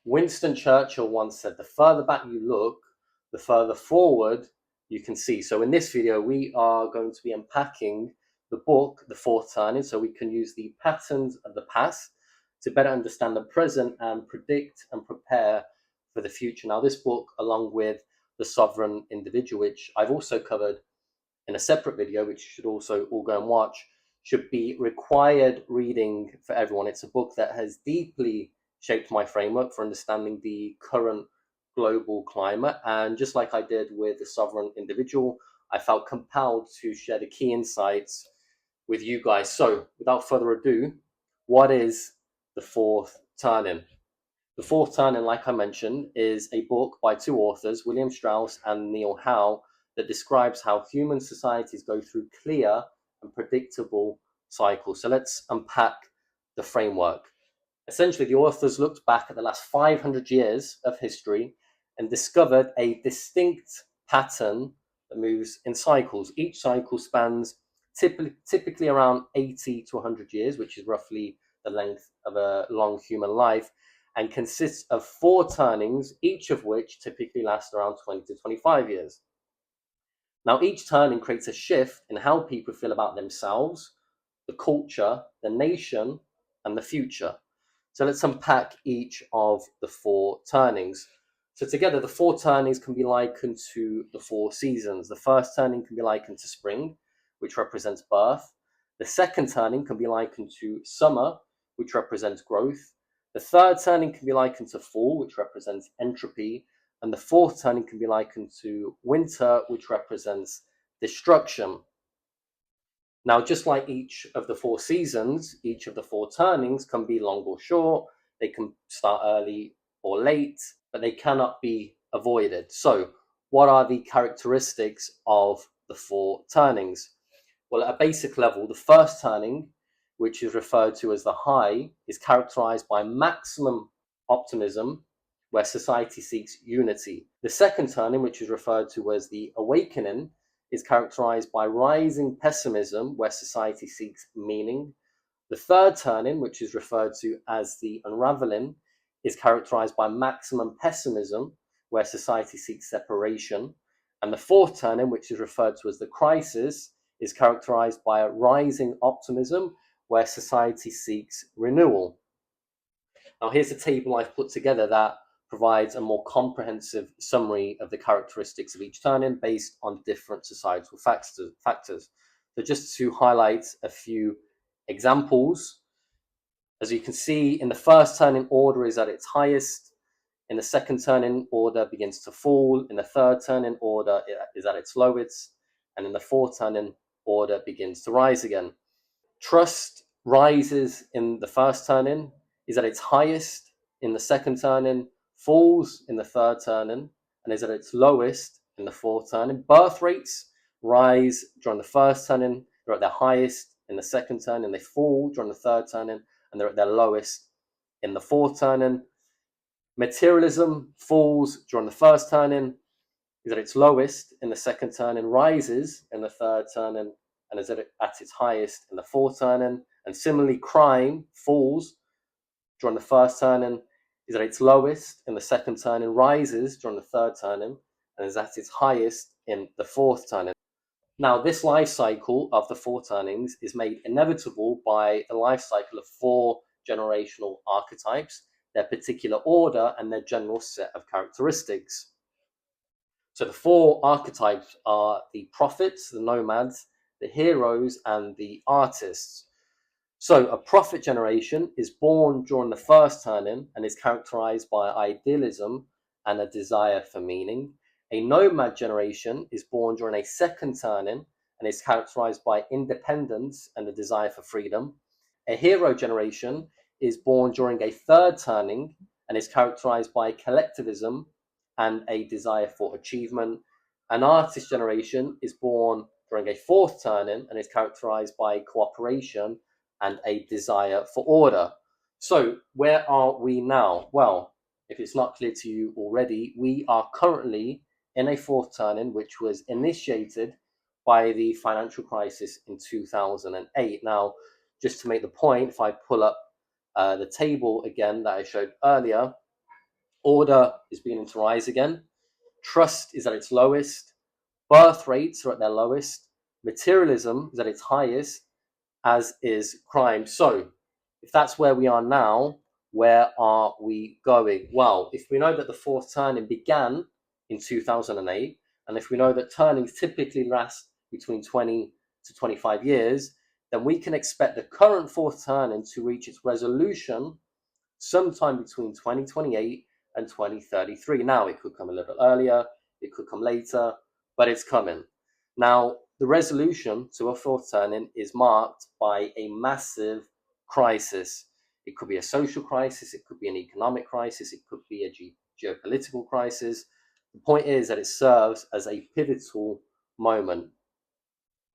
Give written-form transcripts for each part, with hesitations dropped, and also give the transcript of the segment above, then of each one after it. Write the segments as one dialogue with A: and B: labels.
A: Winston Churchill once said, the further back you look, the further forward you can see. So in this video, we are going to be unpacking the book, The Fourth Turning, so we can use the patterns of the past to better understand the present and predict and prepare for the future. Now, this book, along with The Sovereign Individual, which I've also covered in a separate video, which you should also all go and watch, should be required reading for everyone. It's a book that has deeply shaped my framework for understanding the current global climate. And just like I did with The Sovereign Individual, I felt compelled to share the key insights with you guys. So without further ado, what is The Fourth Turning? The Fourth Turning, like I mentioned, is a book by two authors, William Strauss and Neil Howe, that describes how human societies go through clear and predictable cycles. So let's unpack the framework. Essentially, the authors looked back at the last 500 years of history and discovered a distinct pattern that moves in cycles. Each cycle spans typically around 80 to 100 years, which is roughly the length of a long human life, and consists of four turnings, each of which typically lasts around 20 to 25 years. Now, each turning creates a shift in how people feel about themselves, the culture, the nation, and the future. So let's unpack each of the four turnings. So together, the four turnings can be likened to the four seasons. The first turning can be likened to spring, which represents birth. The second turning can be likened to summer, which represents growth. The third turning can be likened to fall, which represents entropy. And the fourth turning can be likened to winter, which represents destruction. Now, just like each of the four seasons, each of the four turnings can be long or short. They can start early or late, but they cannot be avoided. So, what are the characteristics of the four turnings? Well, at a basic level, the first turning, which is referred to as the high, is characterized by maximum optimism, where society seeks unity. The second turning, which is referred to as the awakening, is characterized by rising pessimism, where society seeks meaning. The third turning, which is referred to as the unraveling, is characterized by maximum pessimism, where society seeks separation. And the fourth turning, which is referred to as the crisis, is characterized by a rising optimism, where society seeks renewal. Now, here's a table I've put together that provides a more comprehensive summary of the characteristics of each turning based on different societal factors. So just to highlight a few examples, as you can see, in the first turning, order is at its highest. In the second turning, order begins to fall. In the third turning, order is at its lowest. And in the fourth turning, order begins to rise again. Trust rises in the first turning, is at its highest in the second turning, falls in the third turning, and is at its lowest in the fourth turning. Birth rates rise during the first turning, they're at their highest in the second turning, they fall during the third turning, and they're at their lowest in the fourth turning. Materialism falls during the first turning, is at its lowest in the second turning, rises in the third turning, and is at its highest in the fourth turning. And similarly, crime falls during the first turning, is at its lowest in the second turning, rises during the third turning, and is at its highest in the fourth turning. Now, this life cycle of the four turnings is made inevitable by the life cycle of four generational archetypes, their particular order, and their general set of characteristics. So the four archetypes are the prophets, the nomads, the heroes, and the artists. So a prophet generation is born during the first turning and is characterized by idealism and a desire for meaning. A nomad generation is born during a second turning and is characterized by independence and a desire for freedom. A hero generation is born during a third turning and is characterized by collectivism and a desire for achievement. An artist generation is born during a fourth turning and is characterized by cooperation and a desire for order. So where are we now? Well, if it's not clear to you already, we are currently in a fourth turning, which was initiated by the financial crisis in 2008. Now, just to make the point, if I pull up the table again that I showed earlier, Order is beginning to rise again. Trust is at its lowest. Birth rates are at their lowest. Materialism is at its highest, as is crime. So, if that's where we are now, where are we going? Well, if we know that the fourth turning began in 2008, and if we know that turnings typically last between 20 to 25 years, then we can expect the current fourth turning to reach its resolution sometime between 2028 and 2033. Now, it could come a little earlier, it could come later, but it's coming. Now, the resolution to a fourth turning is marked by a massive crisis. It could be a social crisis, it could be an economic crisis, it could be a geopolitical crisis. The point is that it serves as a pivotal moment.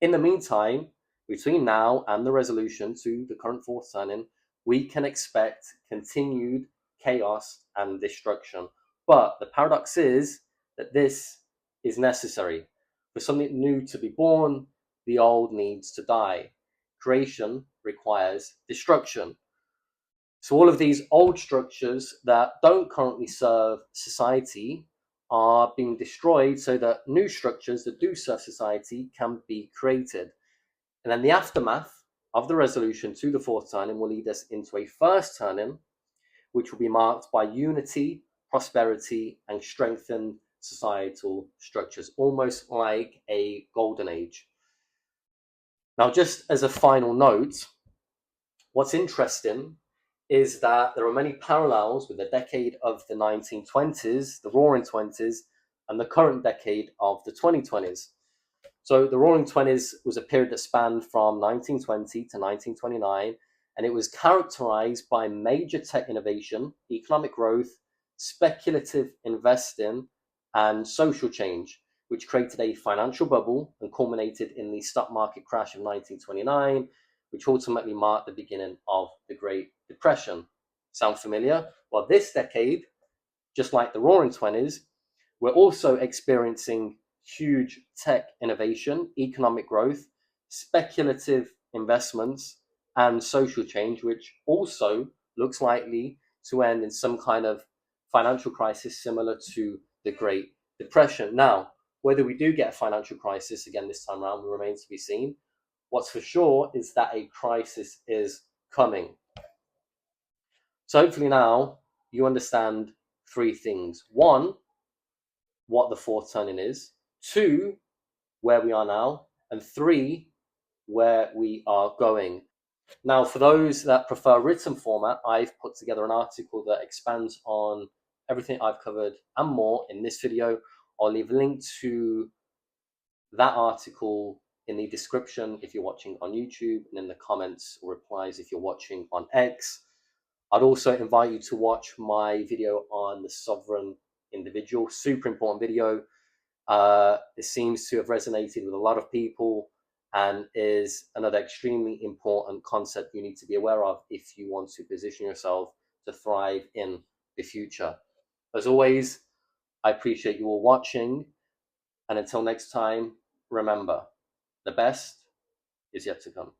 A: In the meantime, between now and the resolution to the current fourth turning, we can expect continued chaos and destruction. But the paradox is that this is necessary. For something new to be born, the old needs to die. Creation requires destruction. So all of these old structures that don't currently serve society are being destroyed so that new structures that do serve society can be created. And then the aftermath of the resolution to the fourth turning will lead us into a first turning, which will be marked by unity, prosperity, and strengthened societal structures, almost like a golden age. Now, just as a final note, what's interesting is that there are many parallels with the decade of the 1920s, the Roaring Twenties, and the current decade of the 2020s. So the Roaring Twenties was a period that spanned from 1920 to 1929, and it was characterized by major tech innovation, economic growth, speculative investing, and social change, which created a financial bubble and culminated in the stock market crash of 1929, which ultimately marked the beginning of the Great Depression. Sound familiar? Well, this decade, just like the Roaring Twenties, we're also experiencing huge tech innovation, economic growth, speculative investments, and social change, which also looks likely to end in some kind of financial crisis similar to the Great Depression. Now, whether we do get a financial crisis again this time around remains to be seen. What's for sure is that a crisis is coming. So hopefully now you understand three things. One, what the fourth turning is. Two, where we are now. And three, where we are going. Now, for those that prefer written format, I've put together an article that expands on everything I've covered and more in this video. I'll leave a link to that article in the description if you're watching on YouTube, and in the comments or replies if you're watching on X. I'd also invite you to watch my video on the sovereign individual. Super important video. It seems to have resonated with a lot of people and is another extremely important concept you need to be aware of if you want to position yourself to thrive in the future. As always, I appreciate you all watching, and until next time, remember, the best is yet to come.